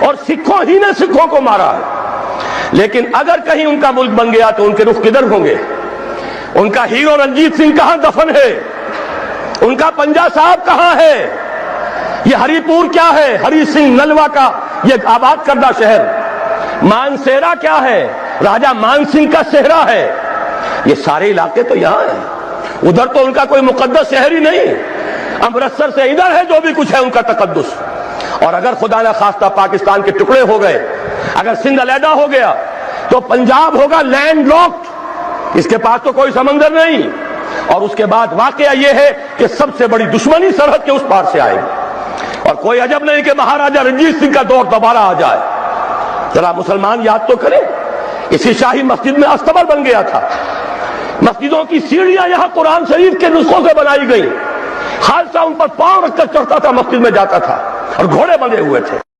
और सिखों ही ने सिखों को मारा है। लेकिन अगर कहीं उनका मुल्क बन गया तो उनके रुख किधर होंगे? उनका हीरो रंजीत सिंह कहां दफन है? उनका पंजा साहब कहां है? ये हरिपुर क्या है? हरि सिंह नलवा का ये आबाद करदा शहर। मानसेरा क्या है? राजा मानसिंह का सेहरा है। ये सारे इलाके तो यहां हैं। उधर तो उनका कोई मुकद्दस शहर ही नहीं। अमृतसर से इधर है जो भी कुछ है उनका तकद्दुस। और अगर खुदा न खास्ता पाकिस्तान के टुकड़े हो गए, अगर सिंध अलहदा हो गया, तो पंजाब होगा लैंड लॉक्ड। इसके पास तो कोई समंदर नहीं। और उसके बाद वाकया यह है कि सबसे बड़ी दुश्मनी सरहद के उस पार से आएगी। और कोई अजब नहीं कि महाराजा रंजीत सिंह का दौर दोबारा आ जाए। जरा मुसलमान याद तो करें, इसी शाही मस्जिद में अस्तबल बन गया था। मस्जिदों की सीढ़ियां यहां कुरान शरीफ के नुस्खों से बनाई गई। खालसा उन पर पांव रखकर चढ़ता था, मस्जिद में जाता था और घोड़े बंधे हुए थे।